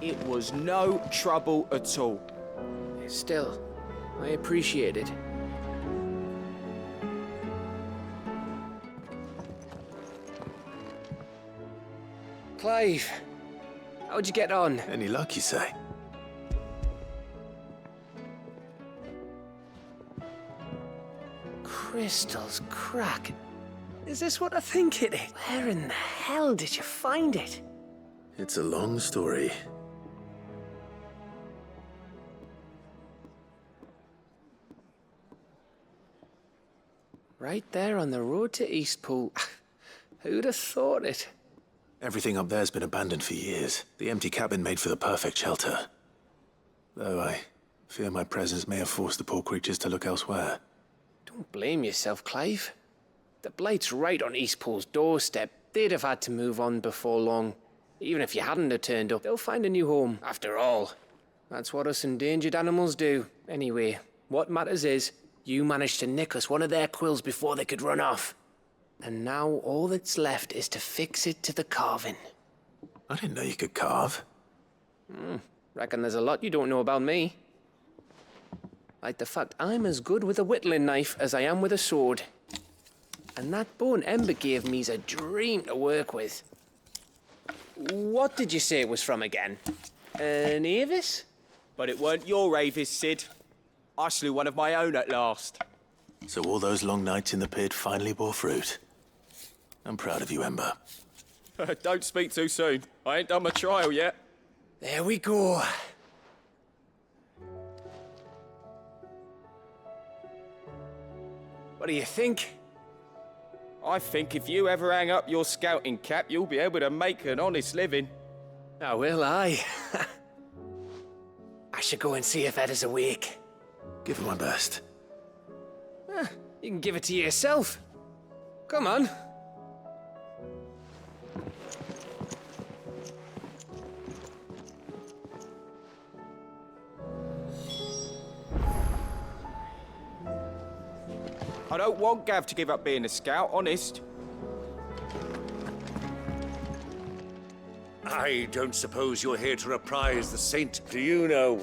It was no trouble at all. Still, I appreciate it. Clive, how'd you get on? Any luck, you say? Crystal's crack. Is this what I think it is? Where in the hell did you find it? It's a long story. Right there on the road to Eastpool. Who'd have thought it? Everything up there's been abandoned for years. The empty cabin made for the perfect shelter. Though I fear my presence may have forced the poor creatures to look elsewhere. Don't blame yourself, Clive. The Blight's right on Eastpool's doorstep. They'd have had to move on before long. Even if you hadn't have turned up, they'll find a new home. After all, that's what us endangered animals do. Anyway, what matters is, you managed to nick us one of their quills before they could run off. And now all that's left is to fix it to the carving. I didn't know you could carve. Reckon there's a lot you don't know about me. Like the fact I'm as good with a whittling knife as I am with a sword. And that bone Ember gave me's a dream to work with. What did you say it was from again? An Avis? But it weren't your Avis, Sid. I slew one of my own at last. So all those long nights in the pit finally bore fruit. I'm proud of you, Ember. Don't speak too soon. I ain't done my trial yet. There we go. What do you think? I think if you ever hang up your scouting cap, you'll be able to make an honest living. Oh, will I? I should go and see if Ed is awake. Give it my best. You can give it to yourself. Come on. I don't want Gav to give up being a scout, honest. I don't suppose you're here to reprise the saint, do you know?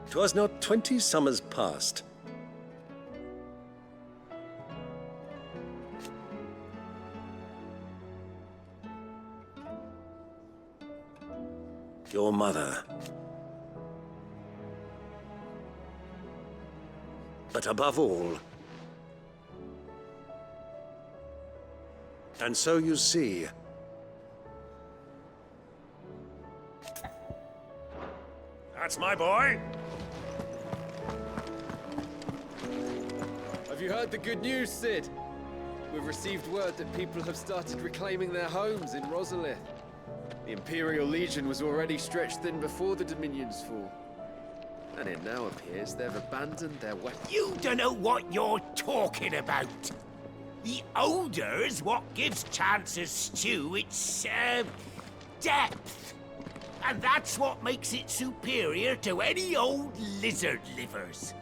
'Twas not 20 summers past. Your mother. But above all, and so you see, that's my boy. Have you heard the good news, Sid? We've received word that people have started reclaiming their homes in Rosalith. The Imperial Legion was already stretched thin before the Dominion's fall. And it now appears they've abandoned their weapons. You don't know what you're talking about. The odour's what gives Chance's stew its, depth. And that's what makes it superior to any old lizard livers.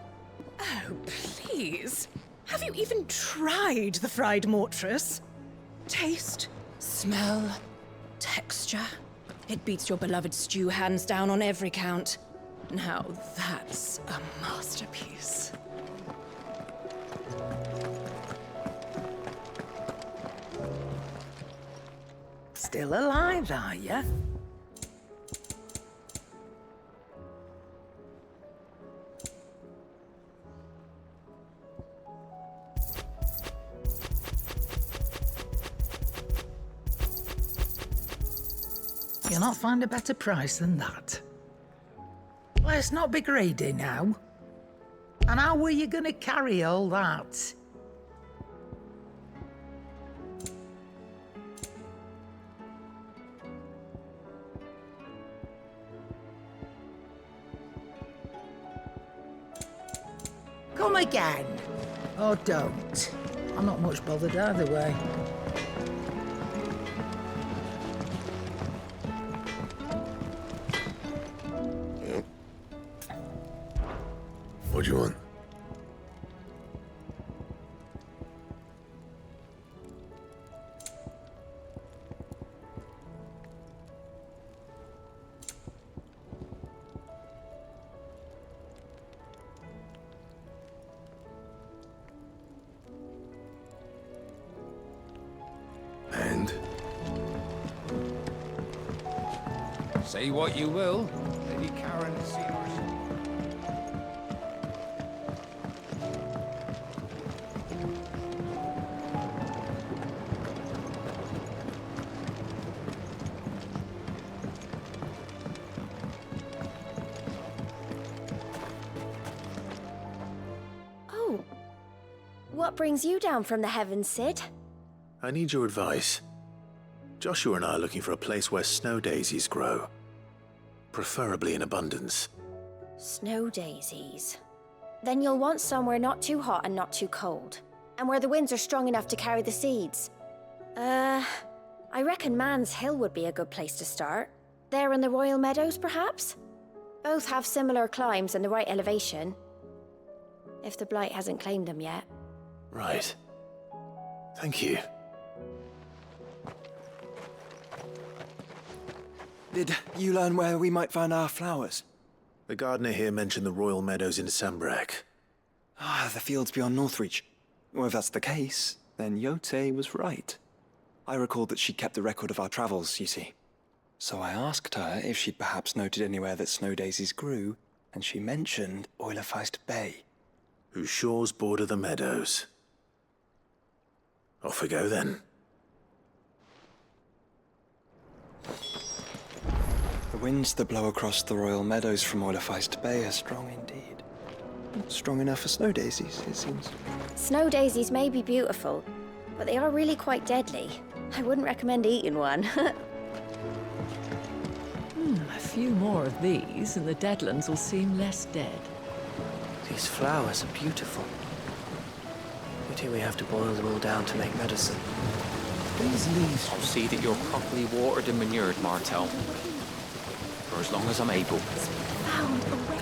Oh, please. Have you even tried the fried mortress? Taste, smell, texture. It beats your beloved stew hands down on every count. Now that's a masterpiece. Still alive, are you? You'll not find a better price than that. Let's not be greedy now. And how were you gonna carry all that? Come again. Or don't. I'm not much bothered either way. What do you want? Say what you will, Lady Karen Sears. Oh. What brings you down from the heavens, Cid? I need your advice. Joshua and I are looking for a place where snow daisies grow. Preferably in abundance. Snow daisies. Then you'll want somewhere not too hot and not too cold. And where the winds are strong enough to carry the seeds. I reckon Man's Hill would be a good place to start. There in the Royal Meadows, perhaps? Both have similar climbs and the right elevation. If the Blight hasn't claimed them yet. Right. Thank you. Did you learn where we might find our flowers? The gardener here mentioned the Royal Meadows in Sambrek. Ah, the fields beyond Northreach. Well, if that's the case, then Yote was right. I recalled that she kept the record of our travels, you see. So I asked her if she'd perhaps noted anywhere that snow daisies grew, and she mentioned Oilafeist Bay. Whose shores border the meadows. Off we go then. The winds that blow across the Royal Meadows from Oilafeist Bay are strong indeed. Strong enough for snow daisies, it seems. Snow daisies may be beautiful, but they are really quite deadly. I wouldn't recommend eating one. A few more of these, and the Deadlands will seem less dead. These flowers are beautiful. Pity we have to boil them all down to make medicine. These leaves will see that you're properly watered and manured, Martel. For as long as I'm able. Found a way.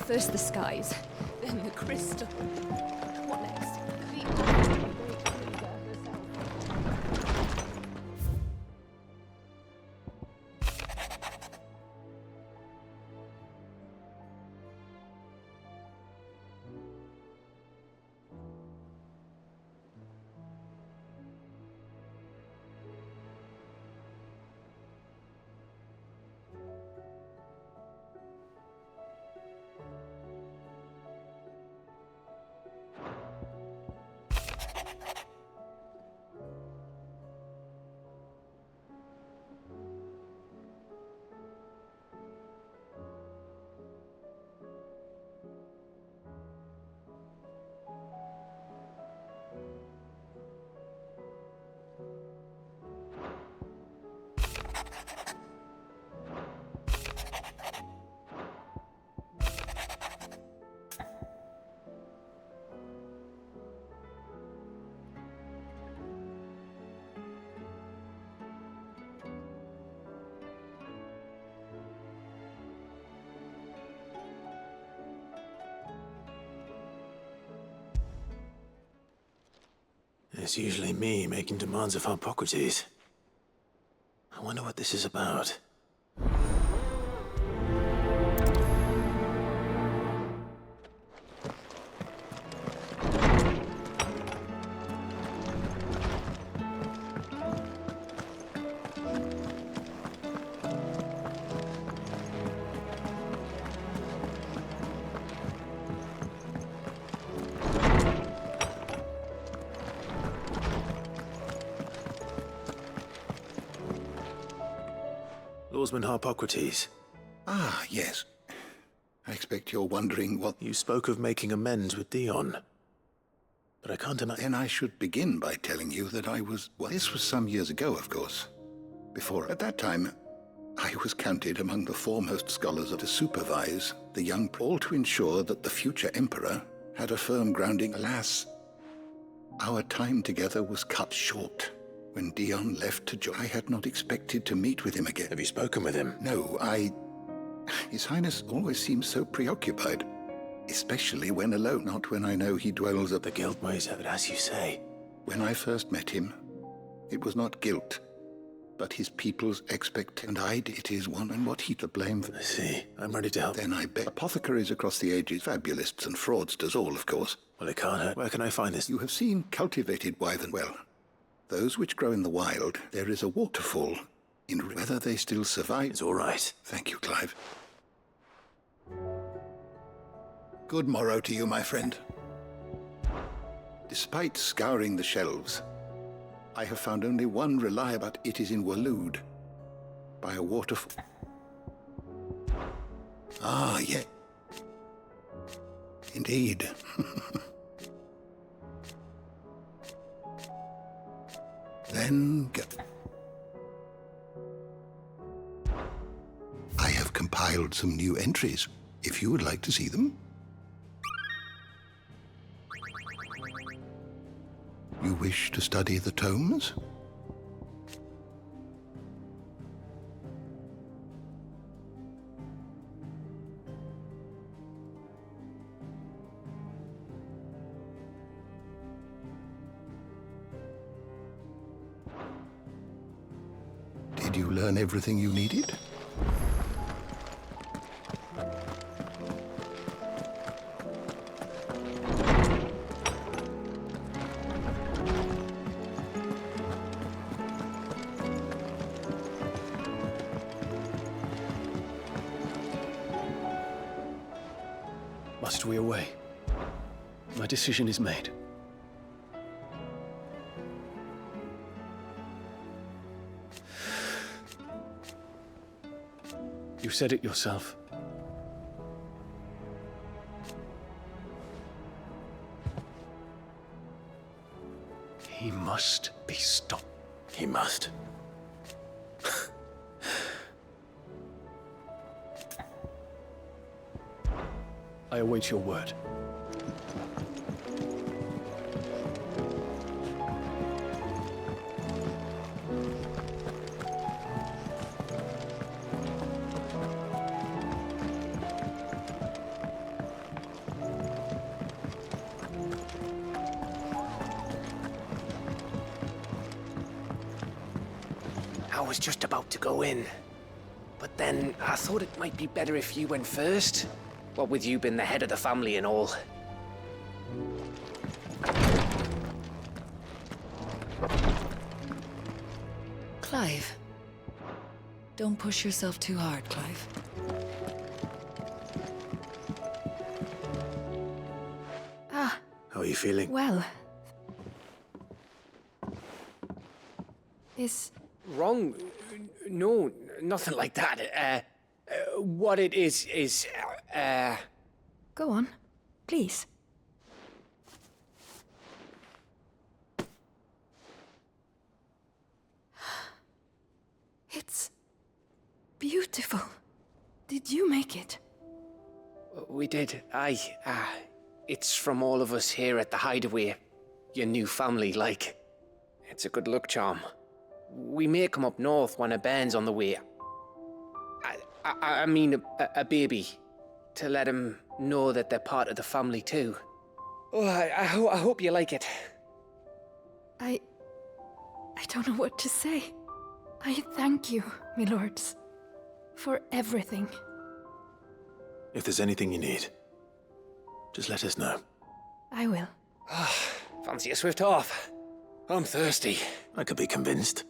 First the skies, then the crystal. What next? It's usually me making demands of Harpocrates. I wonder what this is about. Lawsman Harpocrates. Ah, yes. I expect you're wondering what... You spoke of making amends with Dion. But I can't imagine... Then I should begin by telling you that I was... Well, this was some years ago, of course. Before, at that time, I was counted among the foremost scholars to supervise the young... all to ensure that the future emperor had a firm grounding. Alas, our time together was cut short When Dion left to join, I had not expected to meet with him again. Have you spoken with him? No, His Highness always seems so preoccupied. Especially when alone, not when I know he dwells at The guilt weighs heavy, as you say. When I first met him, it was not guilt, but his people's expectation. And it is one and what he to blame for. I see. I'm ready to help. Then I bet apothecaries across the ages, fabulists and fraudsters all, of course. Well, it can't hurt. Where can I find this? You have seen cultivated wyvern. Well, those which grow in the wild, there is a waterfall. In whether they still survive. It's all right. Thank you, Clive. Good morrow to you, my friend. Despite scouring the shelves, I have found only one reliable. It is in Waloed, by a waterfall. Ah, yeah. Indeed. Then go. I have compiled some new entries, if you would like to see them. You wish to study the tomes? Did you learn everything you needed? Must we away? My decision is made. You said it yourself. He must be stopped. He must. I await your word. I was just about to go in. But then I thought it might be better if you went first. What with you being the head of the family and all. Clive. Don't push yourself too hard, Clive. Ah, How are you feeling? well. Is... Wrong? No, nothing like that. What it is... Go on, please. It's beautiful. Did you make it? We did. Aye. It's from all of us here at the Hideaway. Your new family, like. It's a good luck charm. We may come up north when a band's on the way. I mean a baby. To let him know that they're part of the family too. Oh, I hope you like it. I don't know what to say. I thank you, my lords, for everything. If there's anything you need, just let us know. I will. Fancy a swift off. I'm thirsty. I could be convinced.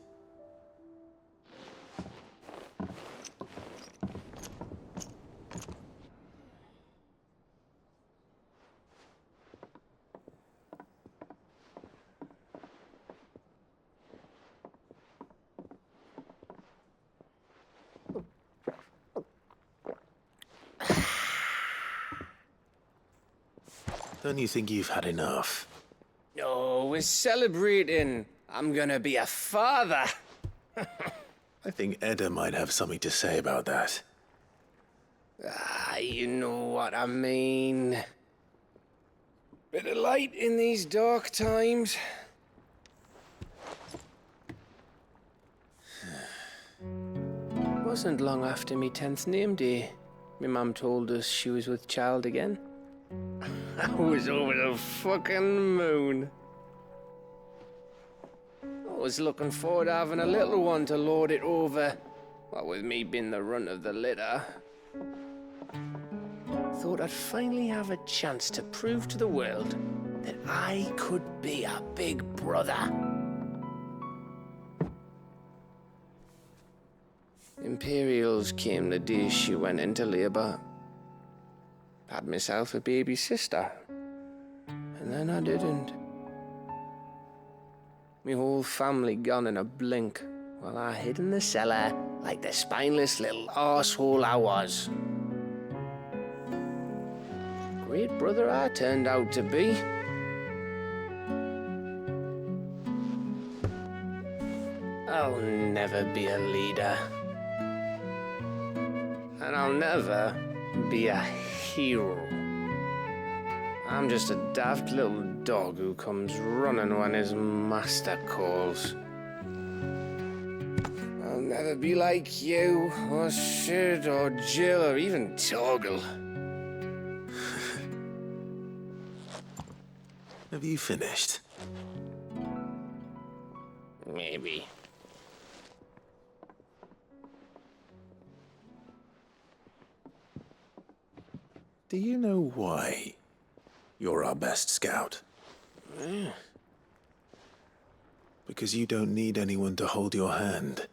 Don't you think you've had enough? No, we're celebrating. I'm gonna be a father. I think Edda might have something to say about that. You know what I mean. Bit of light in these dark times. Wasn't long after me 10th name day. My mum told us she was with child again. I was over the fucking moon. I was looking forward to having a little one to lord it over. What with me being the runt of the litter. Thought I'd finally have a chance to prove to the world that I could be a big brother. Imperials came the day she went into labour. Had myself a baby sister. And then I didn't. Me whole family gone in a blink, while I hid in the cellar like the spineless little arsehole I was. Great brother I turned out to be. I'll never be a leader. And I'll never be a hero. I'm just a daft little dog who comes running when his master calls. I'll never be like you, or Sid, or Jill, or even Torgal. Have you finished? Maybe. Do you know why you're our best scout? Yeah. Because you don't need anyone to hold your hand.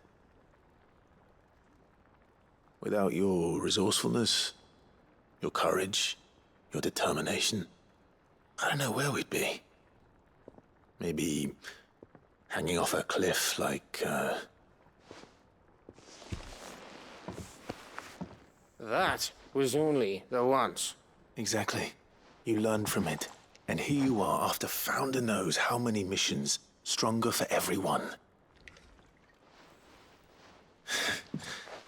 Without your resourcefulness, your courage, your determination, I don't know where we'd be. Maybe hanging off a cliff like, That was only the once. Exactly. You learned from it. And here you are after Founder knows how many missions, stronger for everyone.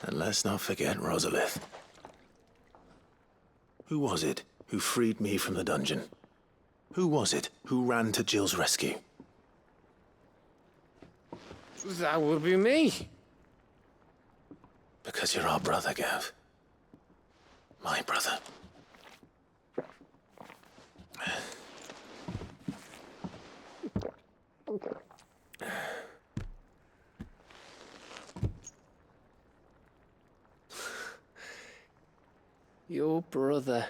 And let's not forget Rosalith. Who was it who freed me from the dungeon? Who was it who ran to Jill's rescue? That would be me. Because you're our brother, Gav. My brother. Your brother.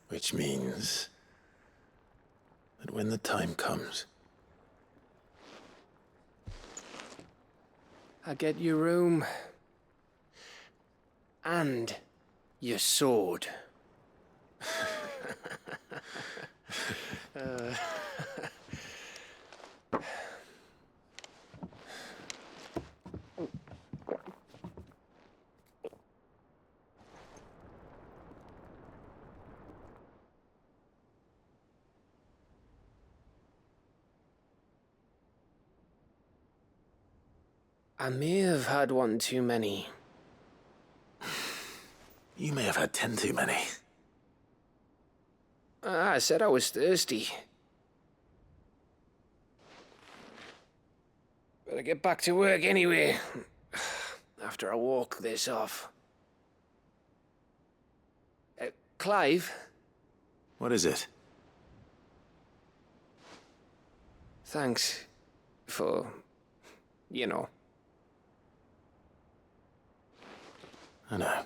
Which means that when the time comes, I get your room. And your sword. I may have had one too many. you may have had 10 too many. I said I was thirsty. Better get back to work anyway, after I walk this off. Clive? What is it? Thanks for, you know. I know.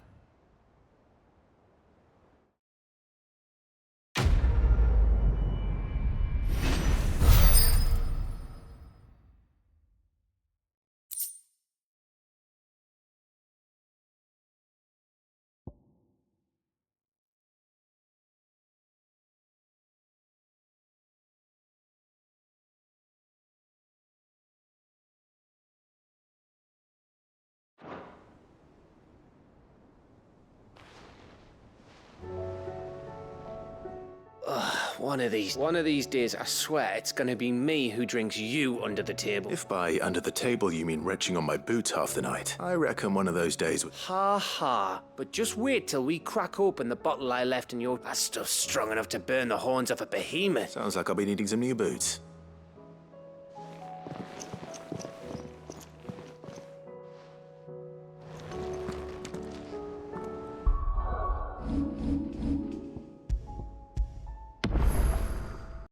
One of these days, I swear, it's gonna be me who drinks you under the table. If by under the table you mean retching on my boots half the night, I reckon one of those days would... Ha ha. But just wait till we crack open the bottle I left in your... That stuff's strong enough to burn the horns off a behemoth. Sounds like I'll be needing some new boots.